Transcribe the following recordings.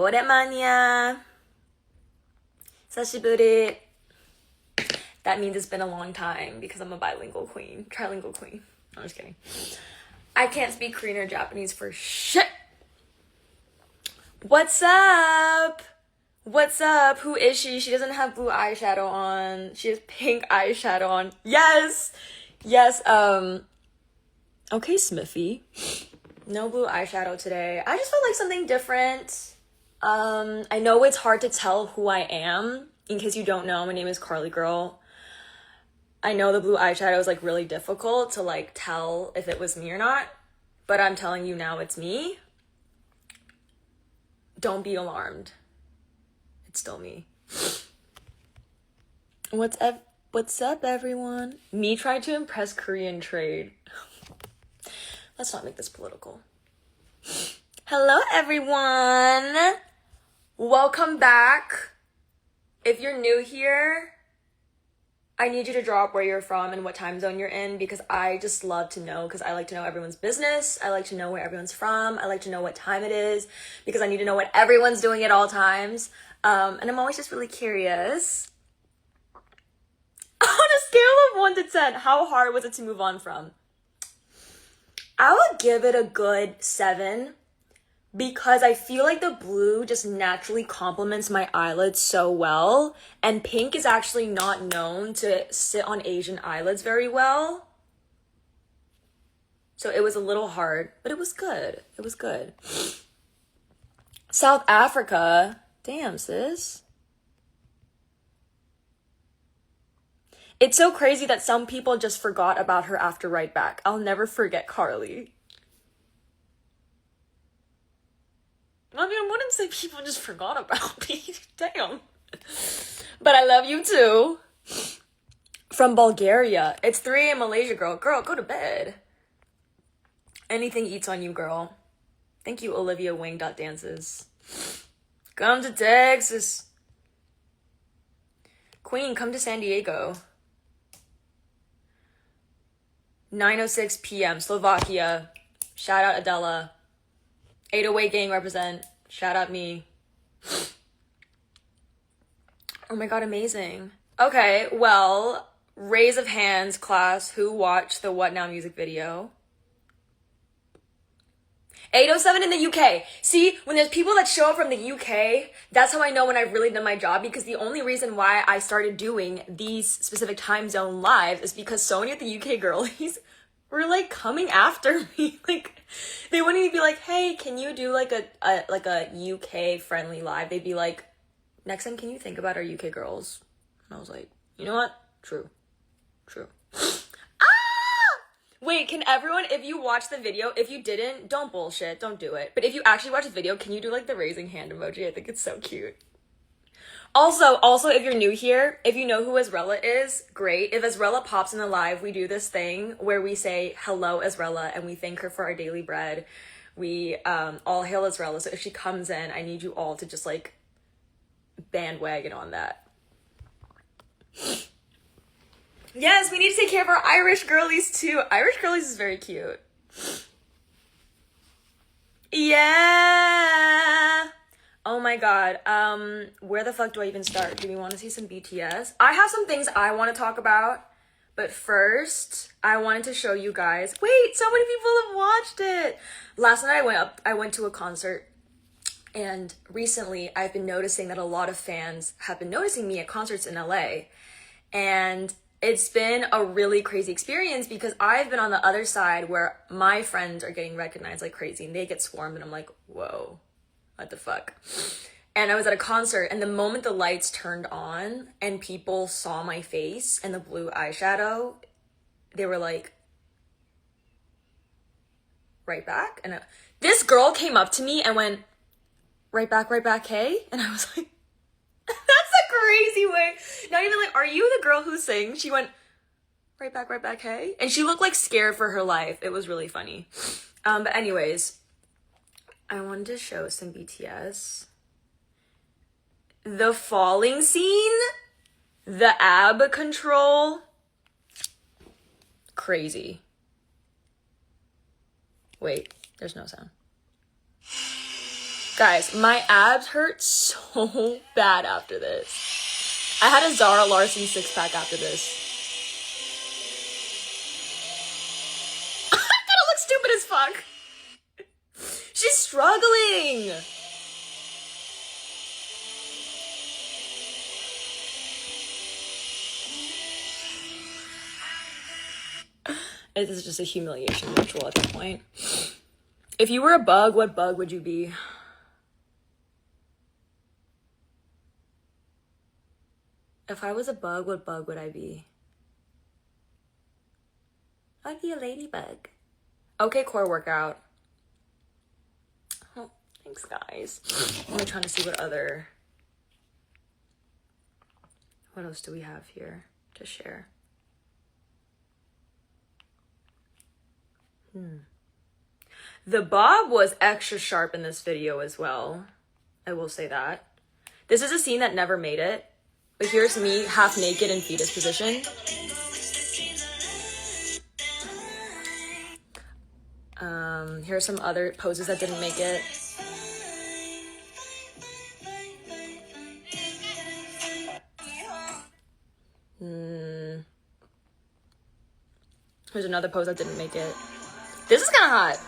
오랜만이야. 久しぶり. That means it's been a long time because I'm a bilingual queen. Trilingual queen. I'm just kidding. I can't speak Korean or Japanese for shit. What's up? What's up? Who is she? She doesn't have blue eyeshadow on. She has pink eyeshadow on. Yes! Yes, okay, Smithy. No blue eyeshadow today. I just felt like something different. I know it's hard to tell who I am. In case you don't know, my name is KARLEE Girl. I know the blue eyeshadow is like really difficult to like tell if it was me or not, but I'm telling you now it's me. Don't be alarmed. It's still me. What's up, everyone? Me trying to impress Korean trade. Let's not make this political. Hello, everyone. Welcome back. If you're new here, I need you to drop where you're from and what time zone you're in because I just love to know because I like to know everyone's business. I like to know where everyone's from. I like to know what time it is because I need to know what everyone's doing at all times. And I'm always just really curious. On a scale of 1 to 10, how hard was it to move on from? I would give it a good 7 because I feel like the blue just naturally complements my eyelids so well, and pink is actually not known to sit on Asian eyelids very well. So it was a little hard, but it was good. It was good. South Africa. Damn, sis. It's so crazy that some people just forgot about her after Right Back. I'll never forget KARLEE. I mean, I wouldn't say people just forgot about me. Damn. But I love you too. From Bulgaria. It's 3 a.m. Malaysia, girl. Girl, go to bed. Anything eats on you, girl. Thank you, Olivia Wing.dances. Come to Texas. Queen, come to San Diego. 9:06 p.m. Slovakia. Shout out Adela. 808 gang represent. Shout out me. Oh my god, amazing. Okay, well, raise of hands, class, who watched the What Now music video? 807 in the UK. See, when there's people that show up from the UK, that's how I know when I've really done my job, because the only reason why I started doing these specific time zone lives is because so many of the UK girlies were like coming after me. Like, they wouldn't even be like, hey, can you do like a UK friendly live? They'd be like, next time, can you think about our UK girls? And I was like, you know what? True. Wait, can everyone, if you watched the video, if you didn't, don't bullshit, don't do it. But if you actually watch the video, can you do like the raising hand emoji? I think it's so cute. Also, if you're new here, if you know who Ezrella is, great. If Ezrella pops in the live, we do this thing where we say, hello, Ezrella, and we thank her for our daily bread. We all hail Ezrella. So if she comes in, I need you all to just like bandwagon on that. Yes, we need to take care of our Irish girlies too. Irish girlies is very cute. Yeah. Oh my god. Where the fuck do I even start? Do we want to see some BTS? I have some things I want to talk about, but first, I wanted to show you guys. Wait, so many people have watched it. Last night I went to a concert, and recently I've been noticing that a lot of fans have been noticing me at concerts in LA. And it's been a really crazy experience because I've been on the other side where my friends are getting recognized like crazy and they get swarmed and I'm like, whoa, what the fuck? And I was at a concert and the moment the lights turned on and people saw my face and the blue eyeshadow, they were like, Right Back? And this girl came up to me and went, Right back, hey? And I was like, that's a crazy way. Not even like, are you the girl who sings? She went, right back, hey? And she looked like scared for her life. It was really funny. But anyways, I wanted to show some BTS. The falling scene, the ab control, crazy. Wait, there's no sound. Guys, my abs hurt so bad after this. I had a Zara Larson 6-pack after this. I'm gonna look stupid as fuck. She's struggling. This is just a humiliation ritual at this point. If you were a bug, what bug would you be? If I was a bug, what bug would I be? I'd be a ladybug. Okay, core workout. Oh, thanks, guys. I'm trying to see what else do we have here to share? The bob was extra sharp in this video as well. I will say that. This is a scene that never made it. But here's me half naked in fetus position. Here's some other poses that didn't make it. Here's another pose that didn't make it. This is kind of hot.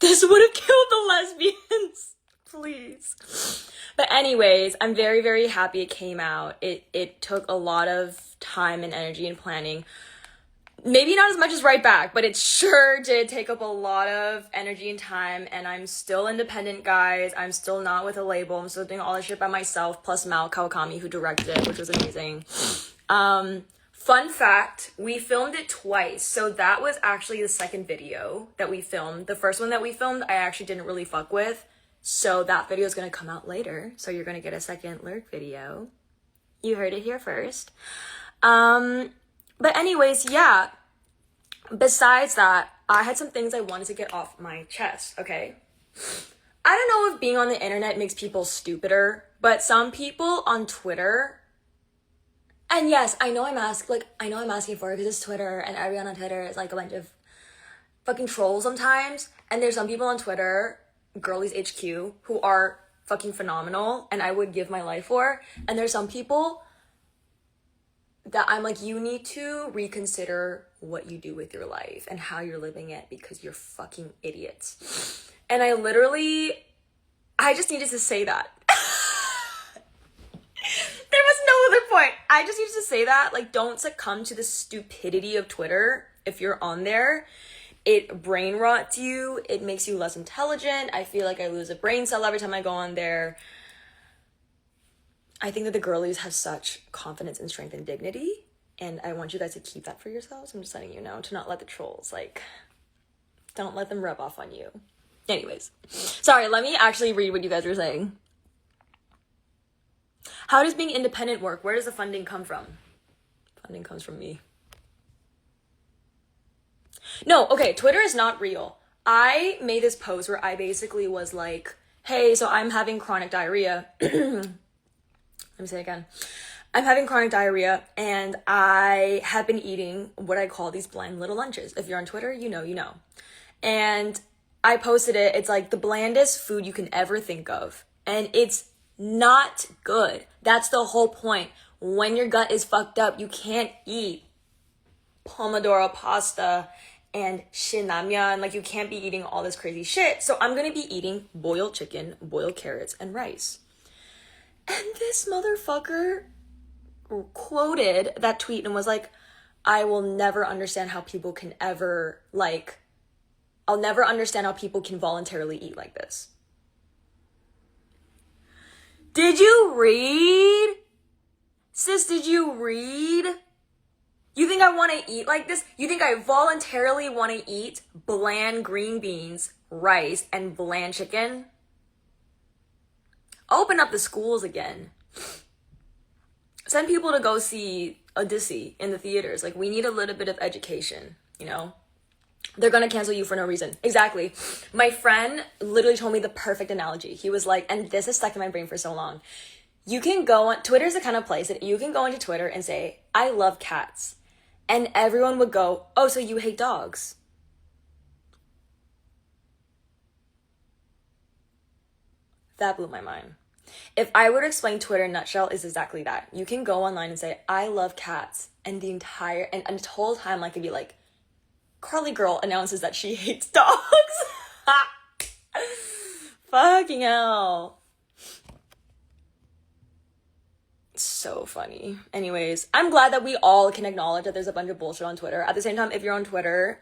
This would have killed the lesbians. Please. But anyways, I'm very, very happy it came out. It took a lot of time and energy and planning. Maybe not as much as Right Back, but it sure did take up a lot of energy and time, and I'm still independent, guys. I'm still not with a label. I'm still doing all this shit by myself, plus Mal Kawakami, who directed it, which was amazing. Fun fact, we filmed it twice, so that was actually the second video that we filmed. The first one that we filmed, I actually didn't really fuck with, so that video is going to come out later, so you're going to get a second lyric video. You heard it here first. But anyways, yeah, besides that, I had some things I wanted to get off my chest, okay? I don't know if being on the internet makes people stupider, but some people on Twitter, and yes, I know I'm asking for it because it's Twitter, and everyone on Twitter is like a bunch of fucking trolls sometimes, and there's some people on Twitter, Girlies HQ, who are fucking phenomenal, and I would give my life for, and there's some people that I'm like, you need to reconsider what you do with your life and how you're living it because you're fucking idiots. And I just needed to say that. There was no other point. I just needed to say that. Like, don't succumb to the stupidity of Twitter if you're on there. It brain rots you. It makes you less intelligent. I feel like I lose a brain cell every time I go on there. I think that the girlies have such confidence and strength and dignity, and I want you guys to keep that for yourselves. I'm just letting you know to not let the trolls, don't let them rub off on you. Anyways, sorry, let me actually read what you guys were saying. How does being independent work? Where does the funding come from? Funding comes from me. No, okay, Twitter is not real. I made this post where I basically was like, hey, so I'm having chronic diarrhea. Let me say it again. I'm having chronic diarrhea, and I have been eating what I call these bland little lunches. If you're on Twitter, you know. And I posted it. It's like the blandest food you can ever think of. And it's not good. That's the whole point. When your gut is fucked up, you can't eat pomodoro pasta and shinramyeon. Like, you can't be eating all this crazy shit. So I'm going to be eating boiled chicken, boiled carrots, and rice. And this motherfucker quoted that tweet and was like, I will never understand how people can ever, I'll never understand how people can voluntarily eat like this. Did you read? Sis, did you read? You think I want to eat like this? You think I voluntarily want to eat bland green beans, rice, and bland chicken? Open up the schools again. Send people to go see Odyssey in the theaters. Like, we need a little bit of education, you know? They're gonna cancel you for no reason. Exactly. My friend literally told me the perfect analogy. He was like, and this has stuck in my brain for so long. You can go on, Twitter's the kind of place that you can go into Twitter and say, I love cats. And everyone would go, oh, so you hate dogs. That blew my mind. If I were to explain Twitter in a nutshell, is exactly that. You can go online and say, I love cats. And the whole time, like, it'd be like, KARLEE girl announces that she hates dogs. Fucking hell. So funny. Anyways, I'm glad that we all can acknowledge that there's a bunch of bullshit on Twitter. At the same time, if you're on Twitter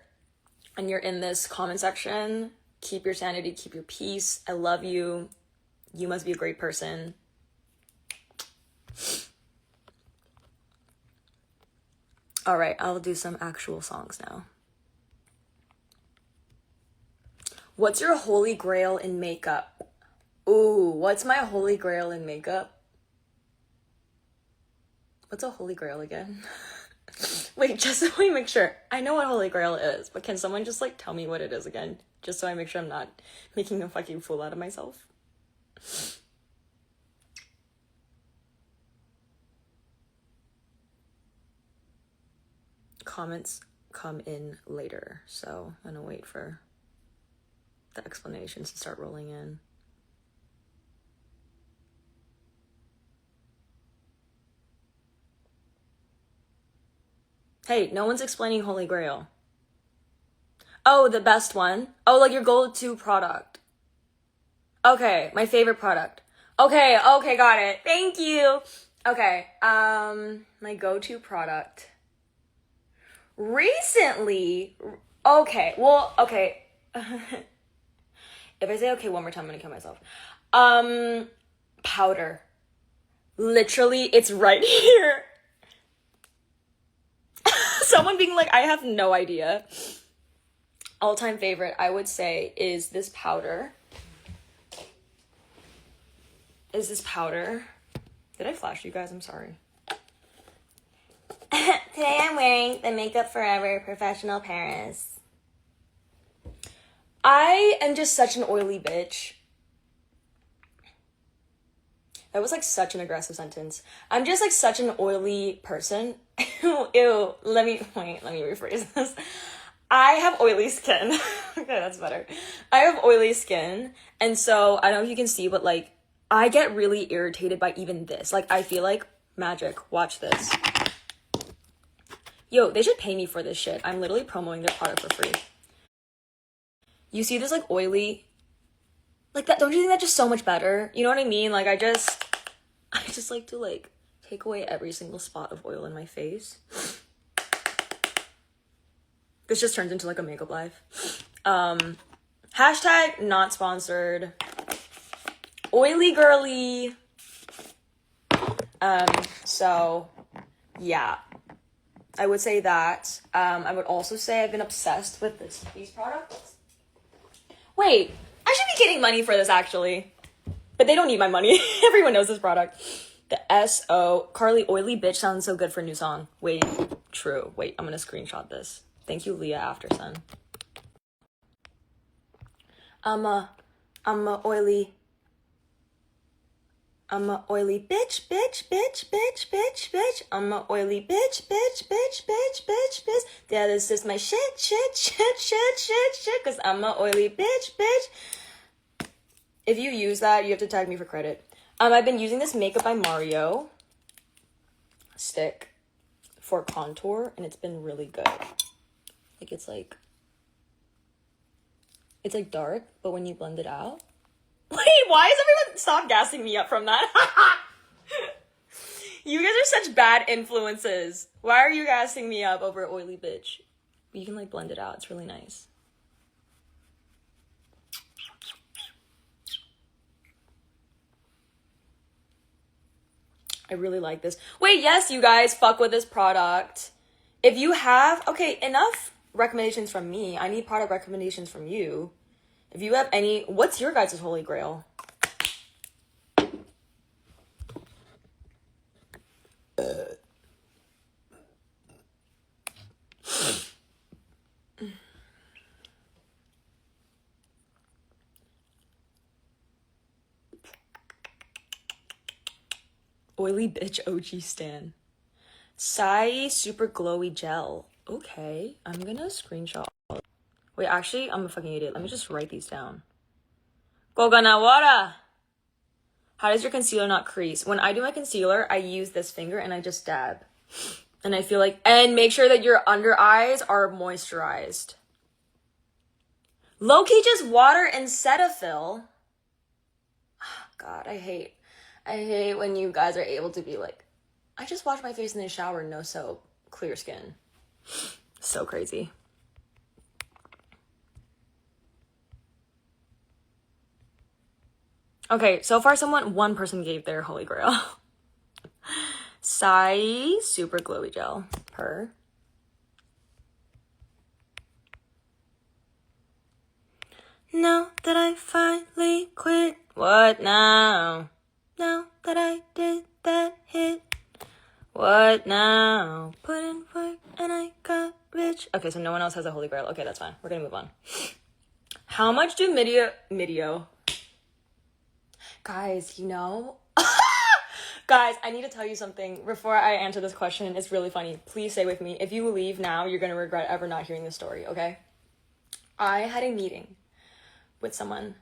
and you're in this comment section, keep your sanity, keep your peace. I love you. You must be a great person. All right, I'll do some actual songs now. What's your holy grail in makeup? Ooh, what's my holy grail in makeup? What's a holy grail again? Wait, just so I make sure. I know what holy grail is, but can someone just like tell me what it is again? Just so I make sure I'm not making a fucking fool out of myself. Comments come in later, so I'm gonna wait for the explanations to start rolling in. Hey, no one's explaining Holy Grail. Oh, the best one? Oh, like your go-to product. Okay, my favorite product. Okay, got it. Thank you. Okay, my go-to product. Recently, okay. If I say okay one more time, I'm gonna kill myself. Powder. Literally, it's right here. Someone being like, I have no idea. All-time favorite, I would say, is this powder. Did I flash you guys? I'm sorry. Today I'm wearing the Makeup Forever Professional Paris. I am just such an oily bitch. That was like such an aggressive sentence. I'm just like such an oily person. Ew, let me rephrase this. I have oily skin. Okay, that's better. I have oily skin. And so, I don't know if you can see, but like, I get really irritated by even this. Like, I feel like magic. Watch this. Yo, they should pay me for this shit. I'm literally promoting their product for free. You see this like oily, like that, don't you think that's just so much better? You know what I mean? Like, I just like to like take away every single spot of oil in my face. This just turns into like a makeup life. Hashtag not sponsored. Oily girly. So yeah, I would say that. I would also say I've been obsessed with these products. Wait, I should be getting money for this actually, but they don't need my money. Everyone knows this product. The S.O. KARLEE Oily Bitch sounds so good for a new song. Wait, true. Wait, I'm gonna screenshot this. Thank you, Leah Afterson. I'm a oily bitch. I'm a oily bitch. That is just my shit. Cause I'm a oily bitch. If you use that, you have to tag me for credit. I've been using this Makeup by Mario stick for contour, and it's been really good. Like, it's like dark, but when you blend it out. Wait, why is everyone stop gassing me up from that? You guys are such bad influences. Why are you gassing me up over oily bitch? You can like blend it out. It's really nice. I really like this. Wait, yes, you guys, fuck with this product. If you have, okay, enough recommendations from me. I need product recommendations from you. If you have any, what's your guys' holy grail? Oily bitch OG stan. Sai super glowy gel. Okay, I'm gonna screenshot. Wait, actually, I'm a fucking idiot. Let me just write these down. Koganawara! How does your concealer not crease? When I do my concealer, I use this finger and I just dab. And I feel like, and make sure that your under eyes are moisturized. Low-key just water and Cetaphil. God, I hate when you guys are able to be like, I just wash my face in the shower, no soap, clear skin. So crazy. Okay, so far one person gave their holy grail. Sai super glowy gel. Per. Now that I finally quit. What now? Now that I did that hit. What now? Put in work and I got rich. Okay, so no one else has a holy grail. Okay, that's fine. We're gonna move on. How much do Midio? Guys, you know? Guys, I need to tell you something before I answer this question. It's really funny. Please stay with me. If you leave now, you're gonna regret ever not hearing this story, okay? I had a meeting with someone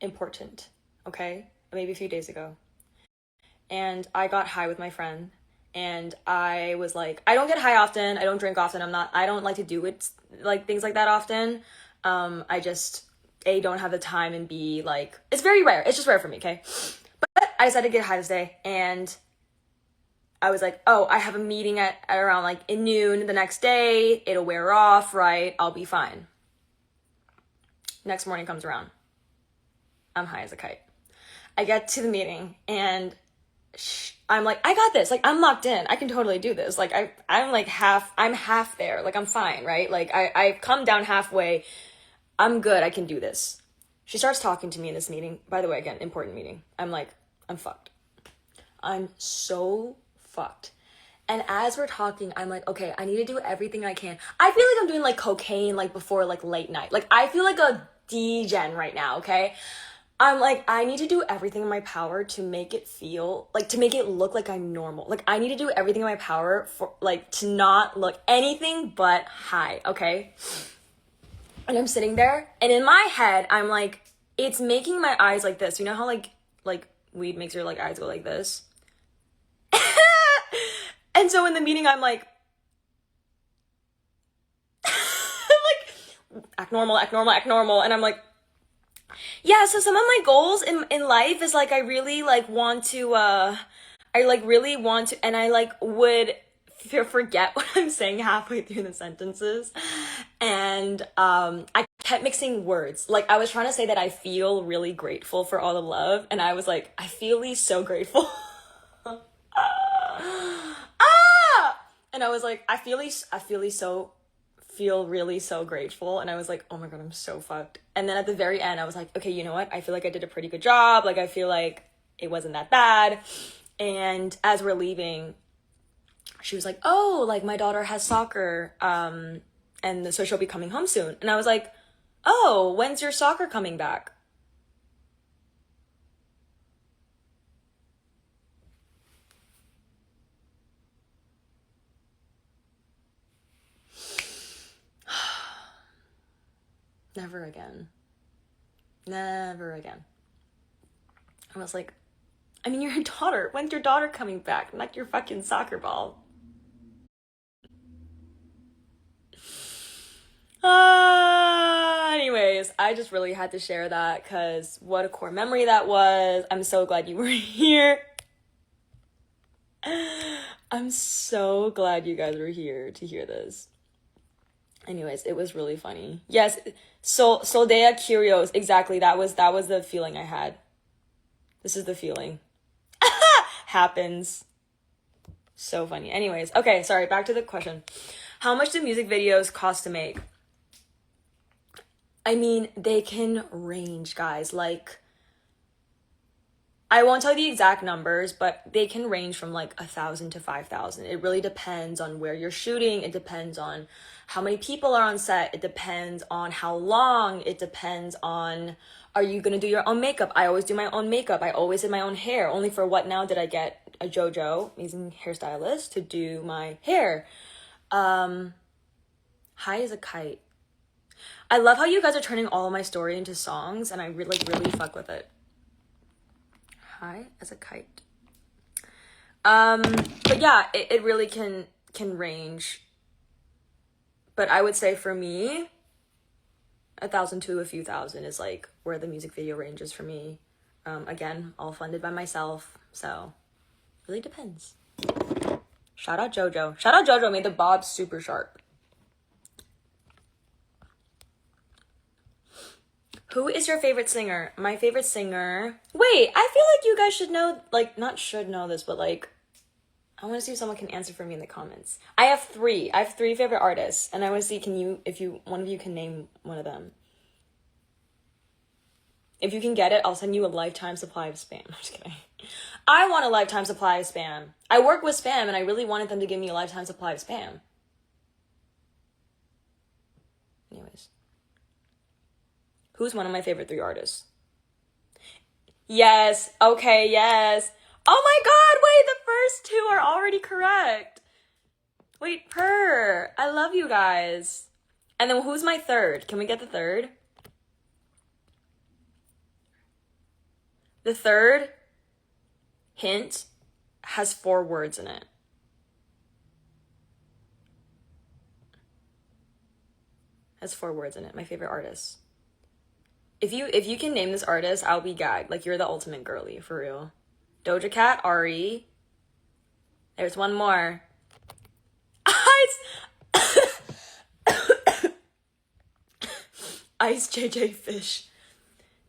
important, okay? Maybe a few days ago. And I got high with my friend. And I was like, I don't get high often. I don't drink often. I don't like to do it, like things like that often. I just, A, don't have the time, and B, like, it's very rare. It's just rare for me, okay? But I decided to get high this day, and I was like, oh, I have a meeting at around like in noon the next day. It'll wear off, right? I'll be fine. Next morning comes around. I'm high as a kite. I get to the meeting, and I'm like, I got this. Like, I'm locked in. I can totally do this. Like, I'm half there. Like, I'm fine, right? Like, I've come down halfway. I'm good. I can do this. She starts talking to me in this meeting. By the way, again, important meeting. I'm like, I'm fucked. I'm so fucked. And as we're talking, I'm like, okay, I need to do everything I can. I feel like I'm doing like cocaine, like before like late night. Like, I feel like a D-gen right now, okay? I'm like, I need to do everything in my power to make it feel, like, to make it look like I'm normal. Like, I need to do everything in my power for, like, to not look anything but high, okay? And I'm sitting there, and in my head, I'm like, it's making my eyes like this. You know how, like weed makes your, like, eyes go like this? And so in the meeting, I'm like, act normal. And I'm like, yeah, so some of my goals in life is, like, I really, like, want to, and I, like, would forget what I'm saying halfway through the sentences. And, I kept mixing words. Like, I was trying to say that I feel really grateful for all the love. And I was like, I feel so grateful. And I was like, I feel really so grateful. And I was like, oh my God, I'm so fucked. And then at the very end, I was like, okay, you know what? I feel like I did a pretty good job. Like, I feel like it wasn't that bad. And as we're leaving, she was like, oh, like, my daughter has soccer. And so she'll be coming home soon. And I was like, oh, when's your soccer coming back? Never again. I was like, I mean, your daughter. When's your daughter coming back? Not your fucking soccer ball. Anyways, I just really had to share that because what a core memory that was. I'm so glad you were here. I'm so glad you guys were here to hear this. Anyways, it was really funny. Yes, Soldea Curios. Exactly, that was the feeling I had. This is the feeling. Happens. So funny. Anyways, okay, sorry, back to the question. How much do music videos cost to make? I mean, they can range, guys. Like, I won't tell you the exact numbers, but they can range from like 1,000 to 5,000. It really depends on where you're shooting. It depends on how many people are on set. It depends on how long. It depends on, are you gonna do your own makeup? I always do my own makeup. I always did my own hair. Only for what now did I get a JoJo, amazing hairstylist, to do my hair. High as a kite. I love how you guys are turning all of my story into songs, and I really fuck with it. High as a kite. But yeah, it really can range. But I would say for me, 1,000 to a few thousand is like where the music video ranges for me. Again, all funded by myself, so really depends. Shout out JoJo. Shout out JoJo, made the bob super sharp. Who is your favorite singer? My favorite singer... Wait, I feel like you guys should know, like, not should know this, but like, I want to see if someone can answer for me in the comments. I have three favorite artists, and I want to see one of you can name one of them. If you can get it, I'll send you a lifetime supply of Spam. I'm just kidding. I want a lifetime supply of Spam. I work with Spam, and I really wanted them to give me a lifetime supply of Spam. Anyways. Who's one of my favorite 3 artists? Yes. Okay, yes. Oh my god, wait, the first 2 are already correct. Wait, purr. I love you guys. And then who's my third? Can we get the third? The third hint has 4 words in it. Has 4 words in it. My favorite artist. If you can name this artist, I'll be gagged. Like, you're the ultimate girly, for real. Doja Cat, Ari. There's one more. Ice JJ Fish.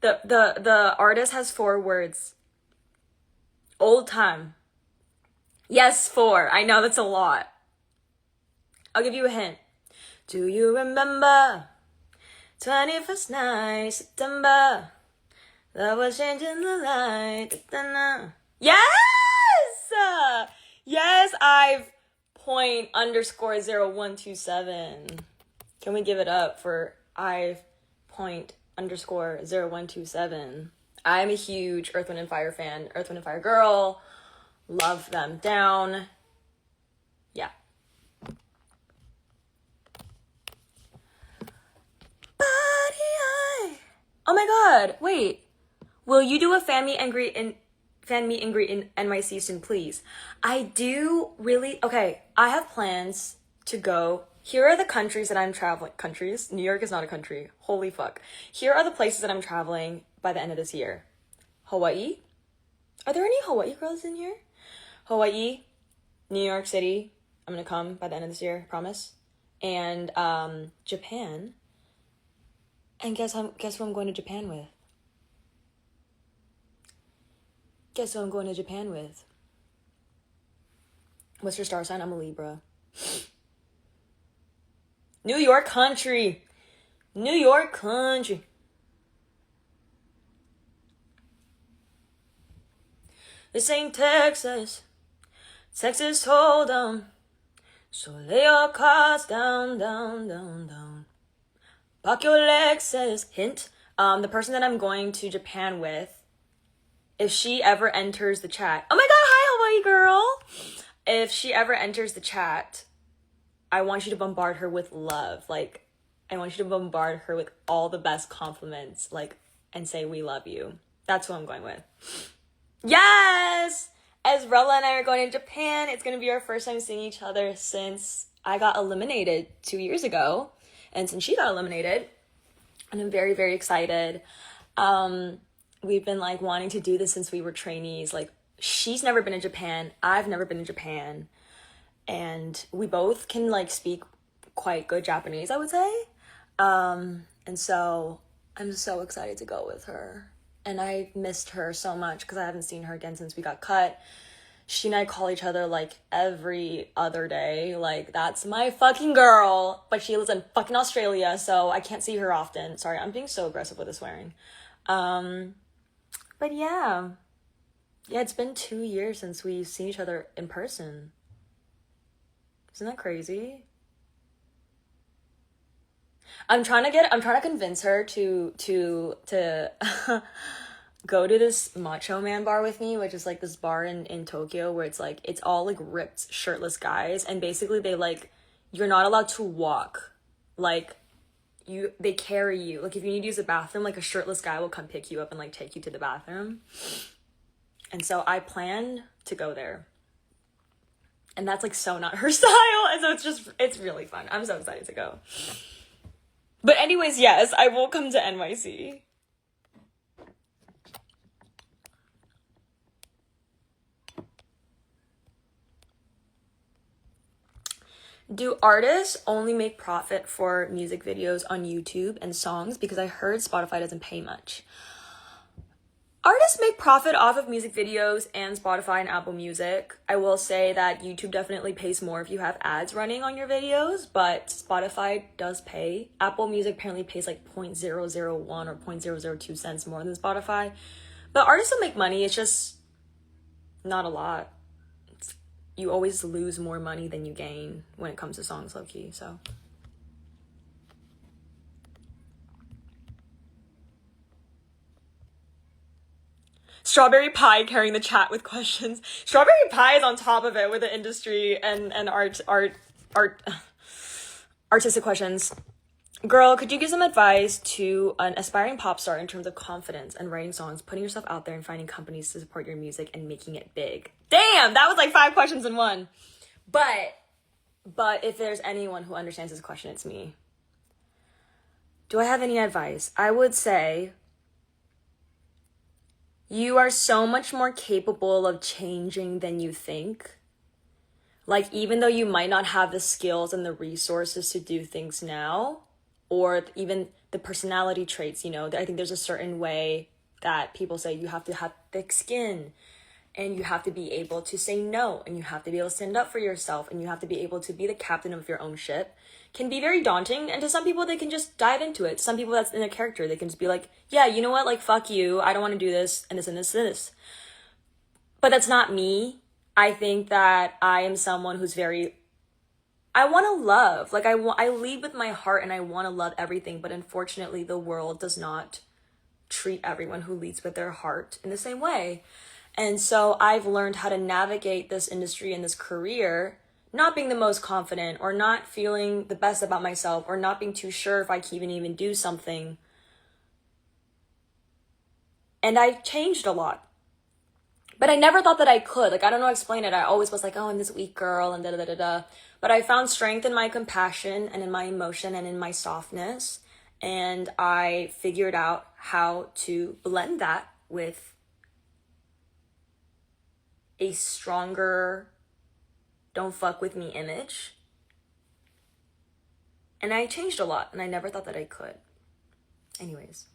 The artist has 4 words. Old time. Yes, 4. I know that's a lot. I'll give you a hint. Do you remember 21st night, September? Love was changing the light. Yes! Yes, I've ._0127. Can we give it up for I've ._0127? I'm a huge Earth, Wind & Fire fan. Earth, Wind & Fire girl. Love them down. Yeah. Oh my god, wait. Will you do a fan meet and greet in NYC soon, please? I do really... Okay, I have plans to go... Here are the countries that I'm traveling... Countries? New York is not a country. Holy fuck. Here are the places that I'm traveling by the end of this year. Hawaii? Are there any Hawaii girls in here? Hawaii, New York City. I'm gonna come by the end of this year, promise. And Japan. And guess who I'm going to Japan with? Guess who I'm going to Japan with? What's your star sign? I'm a Libra. New York country. New York country. This ain't Texas. Texas Hold'em. So lay your cards down, down, down, down. Park your Lexus. Hint. The person that I'm going to Japan with, if she ever enters the chat... Oh my god, hi Hawaii girl! If she ever enters the chat, I want you to bombard her with love. Like, I want you to bombard her with all the best compliments, like, and say, we love you. That's who I'm going with. Yes! Esrella and I are going to Japan. It's going to be our first time seeing each other since I got eliminated 2 years ago. And since she got eliminated, and I'm very, very excited. We've been, like, wanting to do this since we were trainees. Like, she's never been in Japan. I've never been in Japan. And we both can, like, speak quite good Japanese, I would say. And so I'm so excited to go with her. And I missed her so much because I haven't seen her again since we got cut. She and I call each other, like, every other day. Like, that's my fucking girl. But she lives in fucking Australia, so I can't see her often. Sorry, I'm being so aggressive with the swearing. But yeah. Yeah, it's been 2 years since we've seen each other in person. Isn't that crazy? I'm trying to convince her to go to this Macho Man bar with me, which is like this bar in Tokyo where it's like, it's all like ripped, shirtless guys. And basically they like, you're not allowed to walk. Like, they carry you. Like, if you need to use the bathroom, like a shirtless guy will come pick you up and like take you to the bathroom. And so I plan to go there. And that's like so not her style. And so it's really fun. I'm so excited to go. But anyways, yes, I will come to NYC. Do artists only make profit for music videos on YouTube and songs? Because I heard Spotify doesn't pay much. Artists make profit off of music videos and Spotify and Apple Music. I will say that YouTube definitely pays more if you have ads running on your videos, but Spotify does pay. Apple Music apparently pays like 0.001 or 0.002 cents more than Spotify. But artists will make money, it's just not a lot. You always lose more money than you gain when it comes to songs, low-key, so. Strawberry Pie carrying the chat with questions. Strawberry Pie is on top of it with the industry and artistic questions. Girl, could you give some advice to an aspiring pop star in terms of confidence and writing songs, putting yourself out there and finding companies to support your music and making it big? Damn, that was like 5 questions in one. But if there's anyone who understands this question, it's me. Do I have any advice? I would say you are so much more capable of changing than you think. Like, even though you might not have the skills and the resources to do things now, or even the personality traits, you know, I think there's a certain way that people say you have to have thick skin, and you have to be able to say no, and you have to be able to stand up for yourself, and you have to be able to be the captain of your own ship, can be very daunting. And to some people, they can just dive into it. Some people, that's in their character. They can just be like, yeah, you know what? Like, fuck you. I don't want to do this and this and this and this. But that's not me. I think that I am someone who's very, I want to love. Like, I lead with my heart and I want to love everything. But unfortunately, the world does not treat everyone who leads with their heart in the same way. And so I've learned how to navigate this industry and this career, not being the most confident or not feeling the best about myself or not being too sure if I can even do something. And I've changed a lot. But I never thought that I could. Like, I don't know how to explain it. I always was like, oh, I'm this weak girl and da-da-da-da-da. But I found strength in my compassion and in my emotion and in my softness. And I figured out how to blend that with a stronger don't fuck with me image. And I changed a lot, and I never thought that I could. Anyways.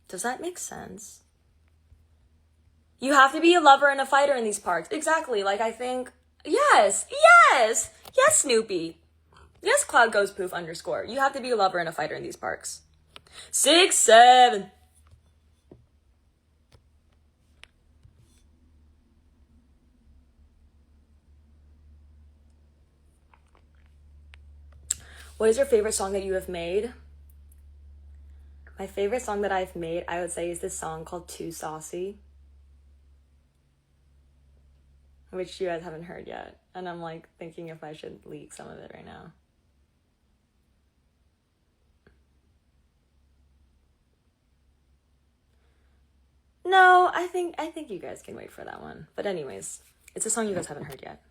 Does that make sense? You have to be a lover and a fighter in these parts. Exactly. Like, I think, yes, Snoopy. Yes, Cloud Goes Poof _ You have to be a lover and a fighter in these parks. 6, 7. What is your favorite song that you have made? My favorite song that I've made, I would say, is this song called Too Saucy, which you guys haven't heard yet. And I'm like thinking if I should leak some of it right now. No, I think you guys can wait for that one. But anyways, it's a song you guys haven't heard yet.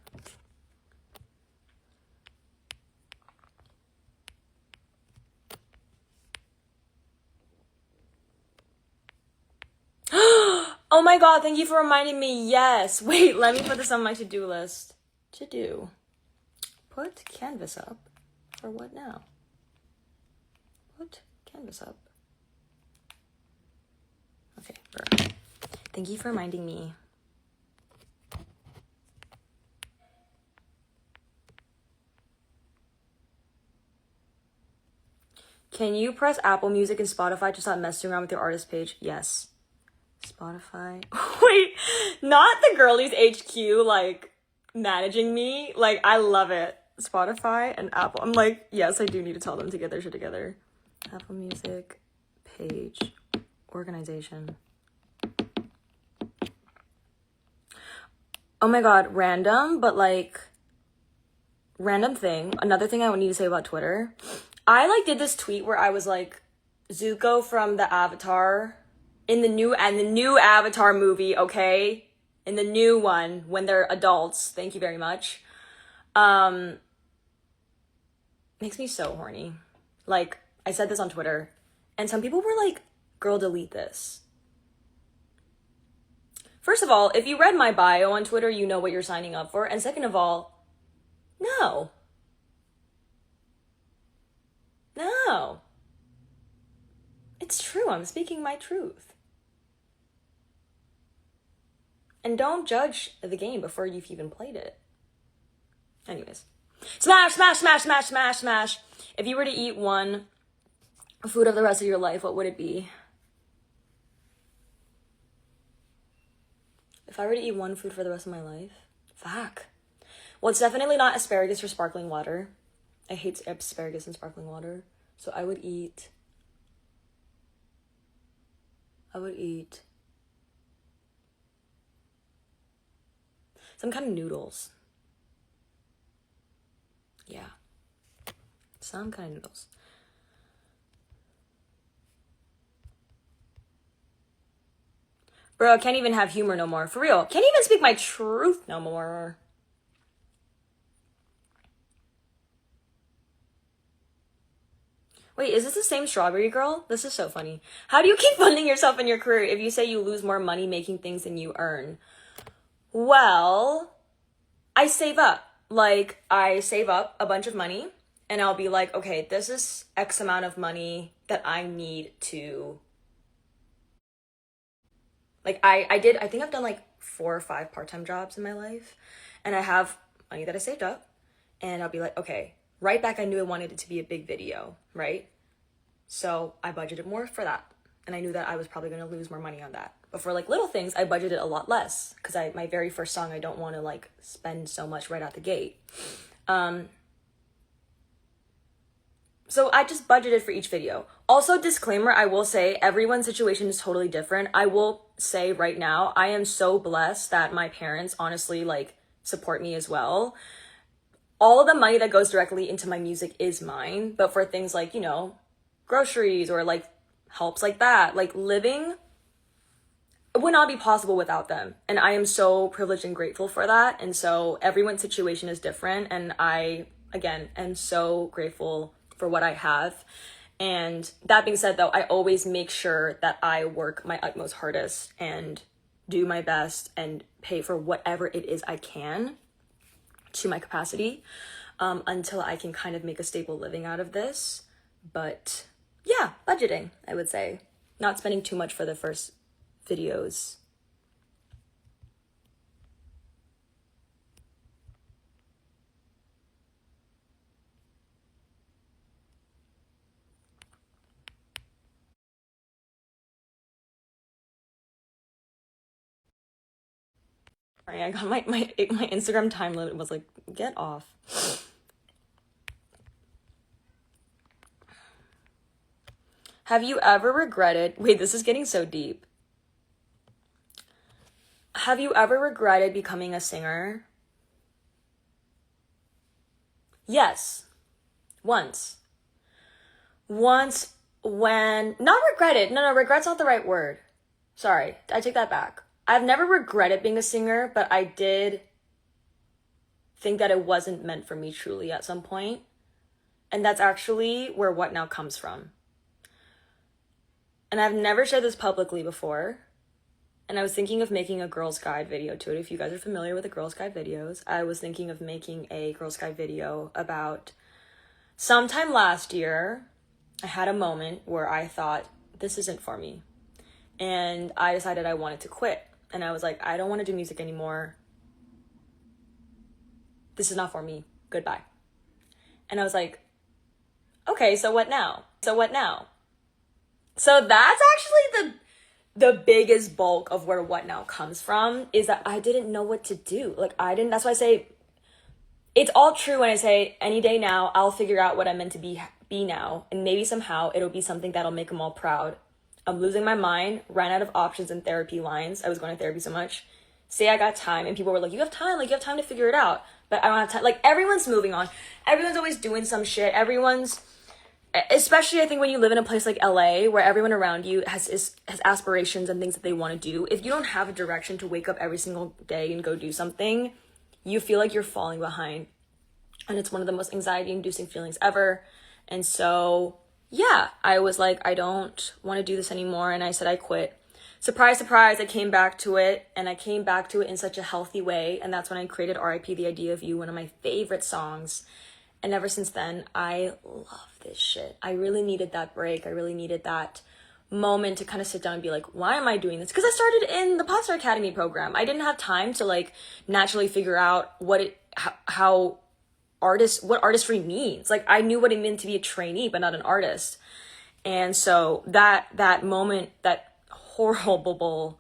Oh my god, thank you for reminding me. Yes. Wait, let me put this on my to-do list. To do. Put canvas up. For what now? Put canvas up. Okay, bro. Thank you for reminding me. Can you press Apple Music and Spotify to stop messing around with your artist page? Yes. Spotify. Wait, not the girlies HQ, like, managing me. Like, I love it. Spotify and Apple. I'm like, yes, I do need to tell them to get their shit together. Apple Music page. organization. Oh my god, random, but like, random thing. Another thing I would need to say about Twitter. I like did this tweet where I was like, Zuko from the Avatar, in the new Avatar movie, okay? In the new one, when they're adults, thank you very much. Makes me so horny. Like, I said this on Twitter, and some people were like, girl, delete this. First of all, if you read my bio on Twitter, you know what you're signing up for. And second of all, no. No. It's true. I'm speaking my truth. And don't judge the game before you've even played it. Anyways. Smash, smash, smash, smash, smash, smash. If you were to eat one food of the rest of your life, what would it be? If I were to eat one food for the rest of my life? Fuck. Well, it's definitely not asparagus or sparkling water. I hate asparagus and sparkling water. So I would eat some kind of noodles. Yeah. Some kind of noodles. Bro, can't even have humor no more. For real. Can't even speak my truth no more. Wait, is this the same strawberry girl? This is so funny. How do you keep funding yourself in your career if you say you lose more money making things than you earn? Well, I save up. Like, I save up a bunch of money and I'll be like, okay, this is X amount of money that I need to... Like, I think I've done like 4 or 5 part-time jobs in my life, and I have money that I saved up, and I'll be like, okay, right back, I knew I wanted it to be a big video, right? So I budgeted more for that, and I knew that I was probably going to lose more money on that. But for like little things, I budgeted a lot less, because my very first song, I don't want to like spend so much right out the gate. So I just budgeted for each video. Also, disclaimer, I will say everyone's situation is totally different. I will say right now, I am so blessed that my parents honestly like support me as well. All of the money that goes directly into my music is mine, but for things like, you know, groceries or like helps like that, like living, it would not be possible without them. And I am so privileged and grateful for that. And so everyone's situation is different. And I, again, am so grateful for what I have. And that being said, though, I always make sure that I work my utmost hardest and do my best and pay for whatever it is I can to my capacity until I can kind of make a stable living out of this. But yeah, budgeting, I would say. Not spending too much for the first videos. I got my Instagram time limit was like, get off. Have you ever regretted, wait, this is getting so deep. Have you ever regretted becoming a singer? Yes. Once when, not regretted, no, regret's not the right word. Sorry, I take that back. I've never regretted being a singer, but I did think that it wasn't meant for me truly at some point. And that's actually where What Now comes from. And I've never shared this publicly before. And I was thinking of making a Girls Guide video to it. If you guys are familiar with the Girls Guide videos, I was thinking of making a Girls Guide video about sometime last year, I had a moment where I thought, this isn't for me. And I decided I wanted to quit. And I was like, I don't want to do music anymore. This is not for me. Goodbye. And I was like, okay, so what now? So that's actually the biggest bulk of where What Now comes from, is that I didn't know what to do. That's why I say, it's all true when I say any day now, I'll figure out what I'm meant to be now. And maybe somehow it'll be something that'll make them all proud. I'm losing my mind, ran out of options and therapy lines. I was going to therapy so much. Say I got time, and people were like, you have time, like, you have time to figure it out. But I don't have time. Like, everyone's moving on. Everyone's always doing some shit. Everyone's, especially I think when you live in a place like LA, where everyone around you has aspirations and things that they want to do. If you don't have a direction to wake up every single day and go do something, you feel like you're falling behind. And it's one of the most anxiety-inducing feelings ever. And so, yeah, I was like, I don't want to do this anymore. And I said I quit. Surprise, surprise, I came back to it. And I came back to it in such a healthy way. And that's when I created R.I.P. The Idea of You, one of my favorite songs. And ever since then, I love this shit. I really needed that break. I really needed that moment to kind of sit down and be like, why am I doing this? Because I started in the Popstar Academy program. I didn't have time to like naturally figure out what artistry means. Like, I knew what it meant to be a trainee, but not an artist. And so that moment, that horrible,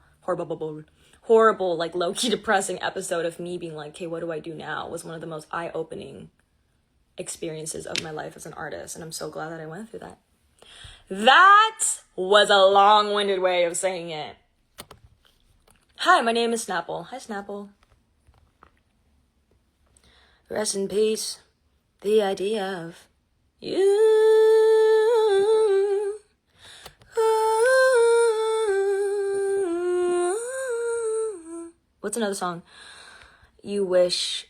like low-key depressing episode of me being like, okay, what do I do now, was one of the most eye-opening experiences of my life as an artist. And I'm so glad that I went through that. That was a long-winded way of saying it. Hi, my name is Snapple. Hi, Snapple. Rest in peace, the idea of you. What's another song you wish?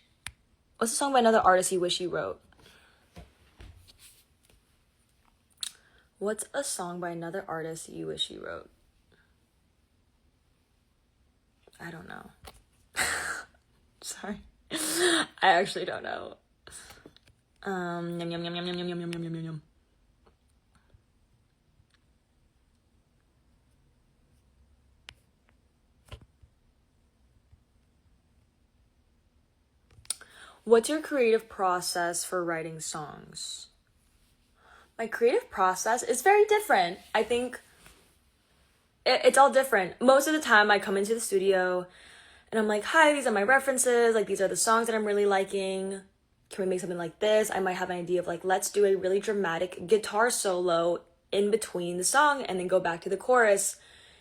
What's a song by another artist you wish you wrote? What's a song by another artist you wish you wrote? I don't know. Sorry. I actually don't know. Yum, yum, yum, yum, yum, yum, yum, yum, yum, yum, yum. What's your creative process for writing songs? My creative process is very different. I think it's all different. Most of the time I come into the studio and I'm like, hi, these are my references. Like, these are the songs that I'm really liking. Can we make something like this? I might have an idea of like, let's do a really dramatic guitar solo in between the song and then go back to the chorus.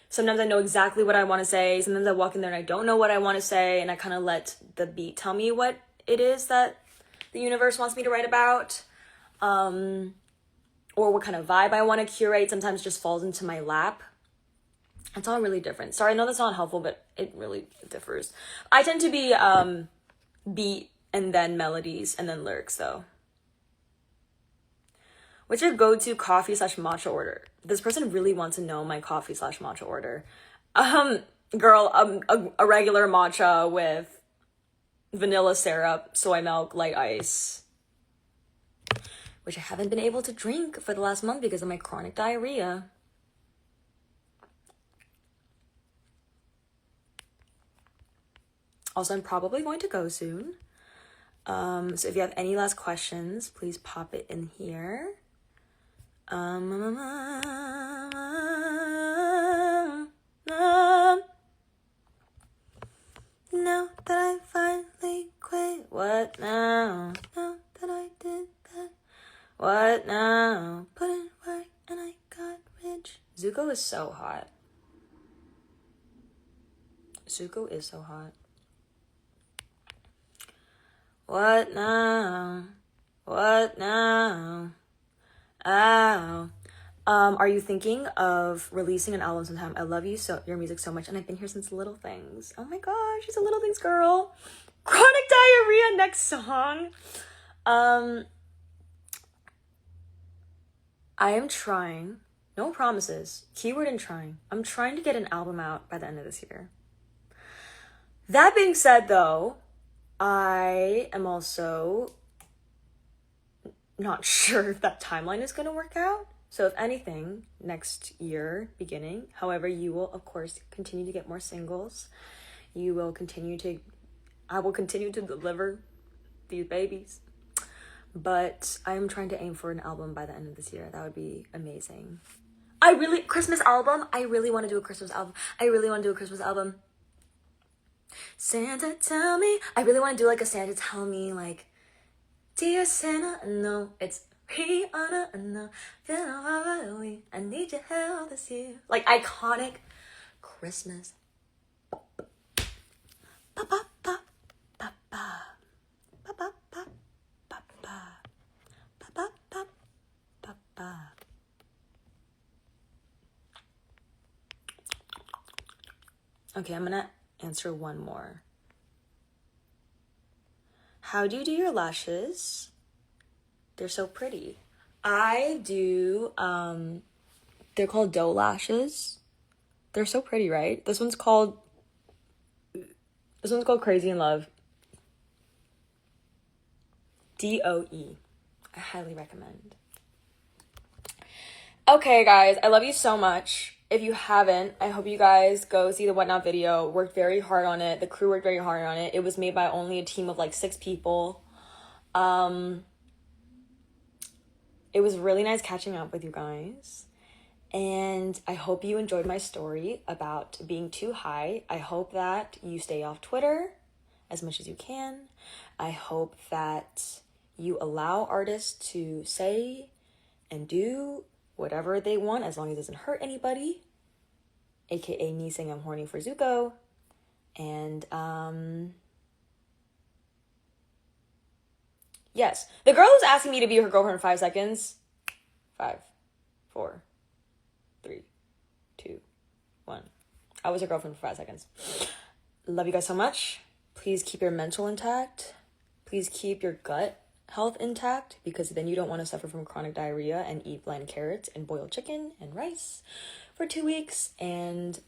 Sometimes I know exactly what I want to say. Sometimes I walk in there and I don't know what I want to say. And I kind of let the beat tell me what it is that the universe wants me to write about. Or what kind of vibe I want to curate. Sometimes just falls into my lap. It's all really different. Sorry, I know that's not helpful, but it really differs. I tend to be beat and then melodies and then lyrics, though. What's your go-to coffee/matcha order? This person really wants to know my coffee/matcha order. Girl, a regular matcha with vanilla syrup, soy milk, light ice, which I haven't been able to drink for the last month because of my chronic diarrhea. Also, I'm probably going to go soon. So if you have any last questions, please pop it in here. Now that I finally quit, what now? Now that I did that, what now? Put in work and I got rich. Zuko is so hot. Zuko is so hot. What now? What now? Ow. Are you thinking of releasing an album sometime? I love your music so much, and I've been here since Little Things. Oh my gosh, she's a Little Things girl. Chronic diarrhea, next song. I am trying, no promises, keyword in trying. I'm trying to get an album out by the end of this year. That being said, though, I am also not sure if that timeline is going to work out. So if anything, next year beginning, however, you will, of course, continue to get more singles. I will continue to deliver these babies. But I'm trying to aim for an album by the end of this year. That would be amazing. Christmas album. I really want to do a Christmas album. Santa, tell me. I really want to do like a Santa, tell me, like, dear Santa. No, it's Rihanna, I need your help this year. Like, iconic Christmas. Ba, ba, ba, ba, ba. Ba, ba, ba, ba, ba. Ba, ba, ba, ba, ba. Okay, I'm gonna answer one more. How do you do your lashes? They're so pretty. I do, they're called doe lashes. They're so pretty, right? This one's called Crazy in Love. DOE. I highly recommend. Okay, guys, I love you so much. If you haven't, I hope you guys go see the Whatnot video. Worked very hard on it. The crew worked very hard on it. It was made by only a team of like 6 people. It was really nice catching up with you guys. And I hope you enjoyed my story about being too high. I hope that you stay off Twitter as much as you can. I hope that you allow artists to say and do whatever they want as long as it doesn't hurt anybody. AKA me saying I'm horny for Zuko. And, yes. The girl who's asking me to be her girlfriend in 5 seconds. 5, 4, 3, 2, 1. I was her girlfriend for 5 seconds. Love you guys so much. Please keep your mental intact. Please keep your gut health intact, because then you don't want to suffer from chronic diarrhea and eat bland carrots and boiled chicken and rice for 2 weeks. And